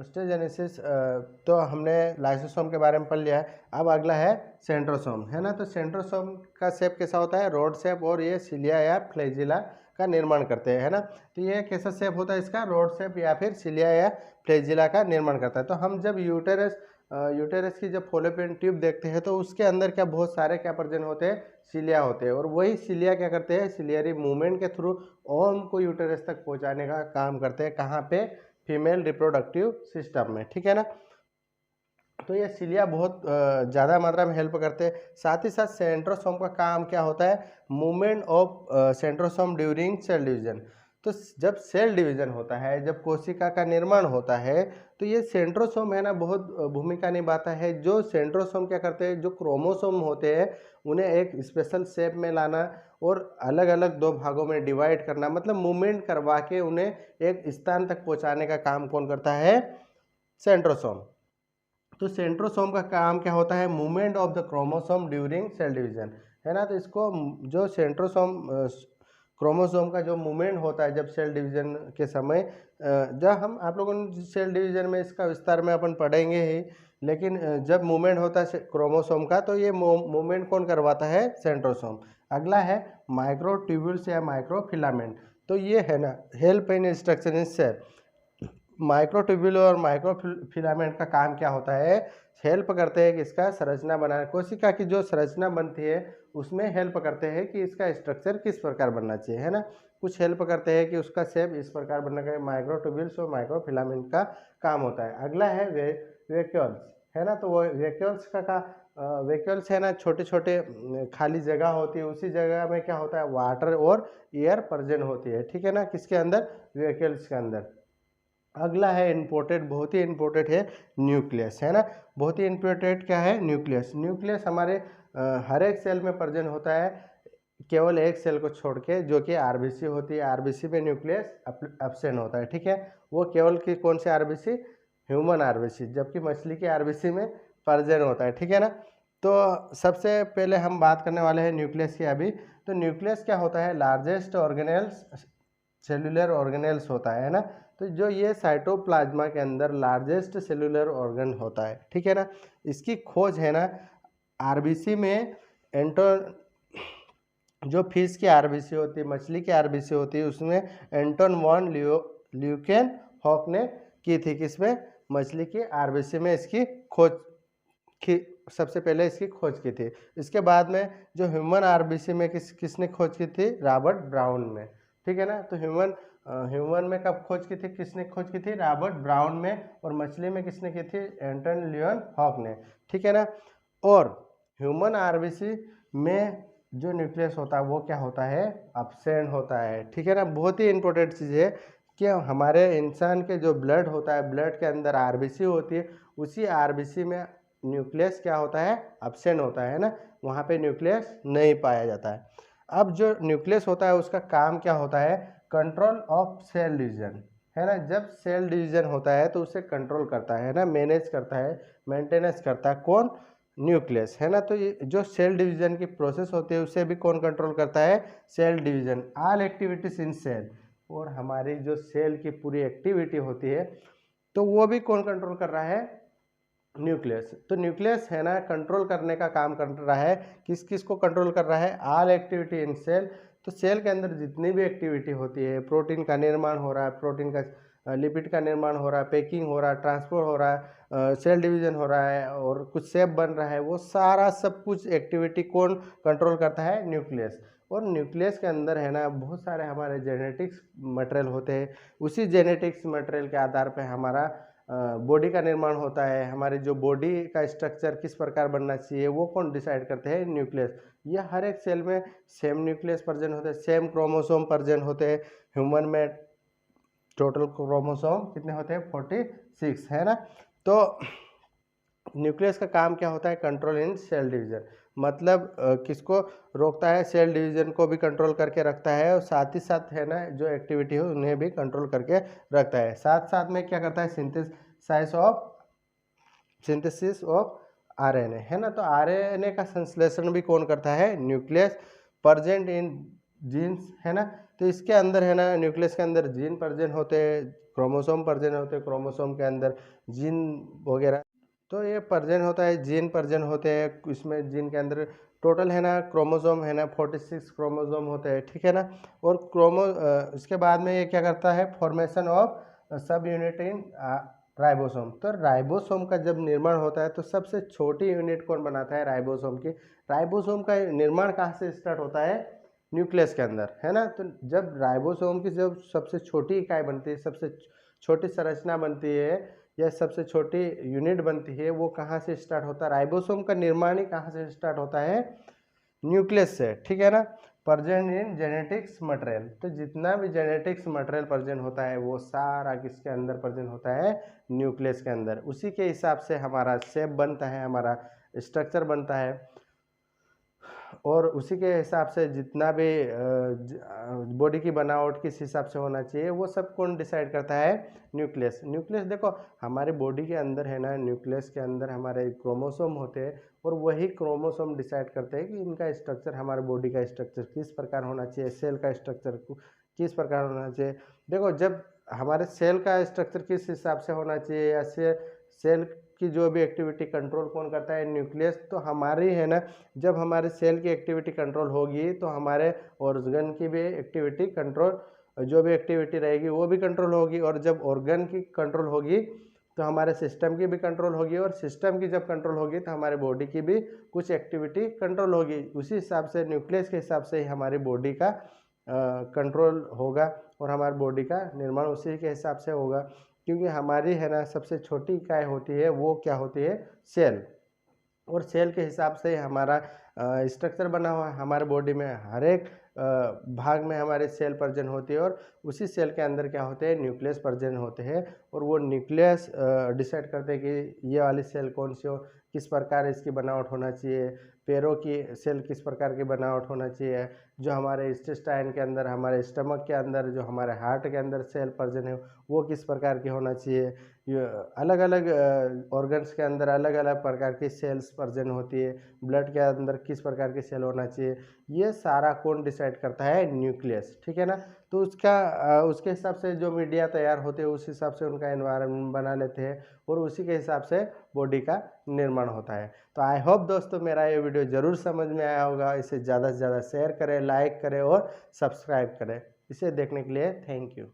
Osteogenesis तो हमने lysosome के बारे में पढ़ लिया है। अब अगला है सेंट्रोसोम, है ना। तो सेंट्रोसोम का शेप कैसा होता है, रोड शेप, और ये सिलिया या फ्लैजिला का निर्माण करते हैं, है ना। तो ये कैसा शेप होता है इसका, रोड शेप या फिर सिलिया या फ्लैजिला का निर्माण करता है। तो हम जब यूटेरस की जब फॉलोपियन ट्यूब देखते हैं तो उसके अंदर क्या बहुत सारे क्या पर्जन होते हैं, सिलिया होते हैं, और वही सिलिया क्या करते हैं, सिलियरी मूवमेंट के थ्रू ओवम को यूटेरस तक पहुंचाने का काम करते हैं। कहाँ पे, फीमेल रिप्रोडक्टिव सिस्टम में, ठीक है ना। तो ये सिलिया बहुत ज़्यादा मात्रा में हेल्प करते हैं। साथ ही साथ सेंट्रोसोम का काम क्या होता है, movement of centrosome during cell division. तो जब सेल डिवीजन होता है, जब कोशिका का निर्माण होता है, तो ये सेंट्रोसोम है ना बहुत भूमिका निभाता है। जो सेंट्रोसोम क्या करते हैं, जो क्रोमोसोम होते हैं उन्हें एक स्पेशल शेप में लाना और अलग अलग दो भागों में डिवाइड करना, मतलब मूवमेंट करवा के उन्हें एक स्थान तक पहुंचाने का काम कौन करता है, सेंट्रोसोम। तो सेंट्रोसोम का काम क्या होता है, movement of the chromosome during cell division, है ना। तो इसको जो सेंट्रोसोम क्रोमोसोम का जो मूवमेंट होता है जब सेल डिवीजन के समय, जब हम आप लोगों ने सेल डिवीजन में इसका विस्तार में अपन पढ़ेंगे ही, लेकिन जब मूवमेंट होता है क्रोमोसोम का तो ये मूवमेंट कौन करवाता है, सेंट्रोसोम। अगला है माइक्रोट्यूब्यूल्स या माइक्रोफिलामेंट। तो ये है ना help in structure in cell. Microtubule और माइक्रोफिलामेंट का काम क्या होता है, हेल्प करते हैं कि इसका संरचना बनाने, कोशिका की जो संरचना बनती है उसमें हेल्प करते हैं कि इसका स्ट्रक्चर किस प्रकार बनना चाहिए, है ना। कुछ हेल्प करते हैं कि उसका शेप इस प्रकार बनना चाहिए। माइक्रोट्यूब्यूल्स और माइक्रोफिलामेंट का काम होता है। अगला है वैक्यूल्स, है ना। तो वो वैक्यूल्स वैक्यूल्स है ना, छोटे छोटे खाली जगह होती है, उसी जगह में क्या होता है, वाटर और एयर प्रेजेंट होती है, ठीक है ना, किसके अंदर, वैक्यूल्स के अंदर। अगला है इम्पोर्टेंट, बहुत ही इम्पोर्टेंट है न्यूक्लियस, है ना। बहुत ही इम्पोर्टेंट क्या है, न्यूक्लियस। न्यूक्लियस हमारे हर एक सेल में प्रेजेंट होता है, केवल एक सेल को छोड़ के, जो कि आरबीसी होती है। आरबीसी में न्यूक्लियस एब्सेंट होता है, ठीक है। वो केवल की कौन से आरबीसी, ह्यूमन आरबीसी, जबकि मछली की आरबीसी में प्रेजेंट होता है, ठीक है ना। तो सबसे पहले हम बात करने वाले हैं न्यूक्लियस की अभी। तो न्यूक्लियस क्या होता है, लार्जेस्ट ऑर्गेनेल्स, सेलुलर ऑर्गेनेल्स होता है ना। तो जो ये साइटोप्लाज्मा के अंदर लार्जेस्ट सेलुलर ऑर्गन होता है, ठीक है ना। इसकी खोज है ना आरबीसी में, एंटो जो फिश की आरबीसी होती है, मछली की आरबीसी होती है, उसमें एंटोन वॉन ल्यूकेन हॉक ने की थी, किसमें, मछली की आरबीसी में इसकी खोज की, सबसे पहले इसकी खोज की थी। इसके बाद में जो ह्यूमन आरबीसी में किसने खोज की थी, रॉबर्ट ब्राउन में, ठीक है ना। तो ह्यूमन में कब खोज की थी, किसने खोज की थी, रॉबर्ट ब्राउन में, और मछली में किसने की थी, एंटन लियोन हॉक ने, ठीक है ना। और ह्यूमन आरबीसी में जो न्यूक्लियस होता है वो क्या होता है, एब्सेंट होता है, ठीक है ना। बहुत ही इंपॉर्टेंट चीज़ है कि हमारे इंसान के जो ब्लड होता है, ब्लड के अंदर आरबीसी होती है, उसी आरबीसी में न्यूक्लियस क्या होता है, एब्सेंट होता है ना, वहाँ पे न्यूक्लियस नहीं पाया जाता है। अब जो न्यूक्लियस होता है उसका काम क्या होता है, कंट्रोल ऑफ सेल डिवीजन, है ना। जब सेल डिवीजन होता है तो उसे कंट्रोल करता है ना, मैनेज करता है, मेंटेनेंस करता है, कौन, न्यूक्लियस, है ना। तो ये जो सेल डिवीजन की प्रोसेस होती है उसे भी कौन कंट्रोल करता है, cell division. All activities in cell, और हमारी जो सेल की पूरी एक्टिविटी होती है तो वो भी कौन कंट्रोल कर रहा है, न्यूक्लियस। तो न्यूक्लियस है ना कंट्रोल करने का काम कर रहा है, किस किस को कंट्रोल कर रहा है, ऑल एक्टिविटी इन सेल। तो सेल के अंदर जितनी भी एक्टिविटी होती है, प्रोटीन का निर्माण हो रहा है, प्रोटीन का लिपिड का निर्माण हो रहा है, पैकिंग हो रहा है, ट्रांसपोर्ट हो रहा है, सेल डिवीजन हो रहा है, और कुछ शेप बन रहा है, वो सारा सब कुछ एक्टिविटी कौन कंट्रोल करता है, न्यूक्लियस। और न्यूक्लियस के अंदर है ना बहुत सारे हमारे जेनेटिक्स मटेरियल होते हैं, उसी जेनेटिक्स मटेरियल के आधार पर हमारा बॉडी का निर्माण होता है। हमारी जो बॉडी का स्ट्रक्चर किस प्रकार बनना चाहिए वो कौन डिसाइड करते हैं, न्यूक्लियस। ये हर एक सेल में सेम न्यूक्लियस प्रेजेंट होते हैं, सेम क्रोमोसोम प्रेजेंट होते हैं। ह्यूमन में टोटल क्रोमोसोम कितने होते हैं, 46, है ना। तो न्यूक्लियस का काम क्या होता है, कंट्रोल इन सेल डिवीजन, मतलब किसको रोकता है, सेल डिवीजन को भी कंट्रोल करके रखता है, और साथ ही साथ है ना जो एक्टिविटी हो उन्हें भी कंट्रोल करके रखता है। साथ साथ में क्या करता है, सिंथेसिस ऑफ आरएनए, है ना। तो आरएनए का संश्लेषण भी कौन करता है, न्यूक्लियस। प्रेजेंट इन जीन्स, है ना। तो इसके अंदर है ना न्यूक्लियस के अंदर जीन प्रेजेंट होते हैं, क्रोमोसोम प्रेजेंट होते हैं, क्रोमोसोम के अंदर जीन वगैरह। तो ये प्रेजेंट होता है, जीन प्रेजेंट होते हैं इसमें। जीन के अंदर टोटल है ना क्रोमोसोम है ना 46 क्रोमोसोम होते हैं, ठीक है ना। और इसके बाद में ये क्या करता है, फॉर्मेशन ऑफ सब यूनिट इन राइबोसोम। तो राइबोसोम का जब निर्माण होता है तो सबसे छोटी यूनिट कौन बनाता है, राइबोसोम की। राइबोसोम का निर्माण कहाँ से स्टार्ट होता है, न्यूक्लियस के अंदर, है ना। तो जब राइबोसोम की जब सबसे छोटी इकाई बनती है, सबसे छोटी संरचना बनती है या सबसे छोटी यूनिट बनती है, वो कहाँ से स्टार्ट होता है, राइबोसोम का निर्माण ही कहाँ से स्टार्ट होता है, न्यूक्लियस से, ठीक है ना। प्रेजेंट इन जेनेटिक्स मटेरियल, तो जितना भी जेनेटिक्स मटेरियल प्रेजेंट होता है वो सारा किसके अंदर प्रेजेंट होता है, न्यूक्लियस के अंदर। उसी के हिसाब से हमारा शेप बनता है, हमारा स्ट्रक्चर बनता है, और उसी के हिसाब से जितना भी बॉडी की बनावट किस हिसाब से होना चाहिए वो सब कौन डिसाइड करता है, न्यूक्लियस। न्यूक्लियस देखो हमारे बॉडी के अंदर है ना, न्यूक्लियस के अंदर हमारे क्रोमोसोम होते हैं, और वही क्रोमोसोम डिसाइड करते हैं कि इनका स्ट्रक्चर, हमारे बॉडी का स्ट्रक्चर किस प्रकार होना चाहिए, सेल का स्ट्रक्चर किस प्रकार होना चाहिए। देखो जब हमारे सेल का स्ट्रक्चर किस हिसाब से होना चाहिए, या सेल की जो भी एक्टिविटी कंट्रोल कौन करता है, न्यूक्लियस। तो हमारी है ना, जब हमारे सेल की एक्टिविटी कंट्रोल होगी तो हमारे ऑर्गन की भी एक्टिविटी कंट्रोल, जो भी एक्टिविटी रहेगी वो भी कंट्रोल होगी, और जब ऑर्गन की कंट्रोल होगी तो हमारे सिस्टम की भी कंट्रोल होगी, और सिस्टम की जब कंट्रोल होगी तो हमारे बॉडी की भी कुछ एक्टिविटी कंट्रोल होगी। उसी हिसाब से न्यूक्लियस के हिसाब से ही हमारी बॉडी का कंट्रोल होगा, और हमारी बॉडी का निर्माण उसी के हिसाब से होगा। क्योंकि हमारी है ना सबसे छोटी इकाई होती है वो क्या होती है, सेल। और सेल के हिसाब से हमारा स्ट्रक्चर बना हुआ है। हमारे बॉडी में हर एक भाग में हमारे सेल प्रेजेंट होती है, और उसी सेल के अंदर क्या होते हैं, न्यूक्लियस प्रेजेंट होते हैं। और वो न्यूक्लियस डिसाइड करते हैं कि ये वाली सेल कौन सी हो, किस प्रकार इसकी बनावट होना चाहिए, पैरों की सेल किस प्रकार की बनावट होना चाहिए, जो हमारे इंटेस्टाइन के अंदर, हमारे स्टमक के अंदर, जो हमारे हार्ट के अंदर सेल प्रेजेंट है वो किस प्रकार की होना चाहिए। ये अलग अलग ऑर्गन्स के अंदर अलग अलग प्रकार की सेल्स प्रेजेंट होती है, ब्लड के अंदर किस प्रकार की सेल होना चाहिए, ये सारा कौन डिसाइड करता है, न्यूक्लियस, ठीक है ना। तो उसके हिसाब से जो मीडिया तैयार होते हैं उस हिसाब से उनका एनवायरनमेंट बना लेते हैं, और उसी के हिसाब से बॉडी का निर्माण होता है। तो आई होप दोस्तों मेरा ये वीडियो ज़रूर समझ में आया होगा। इसे ज़्यादा से ज़्यादा शेयर करें, लाइक करें और सब्सक्राइब करें। इसे देखने के लिए थैंक यू।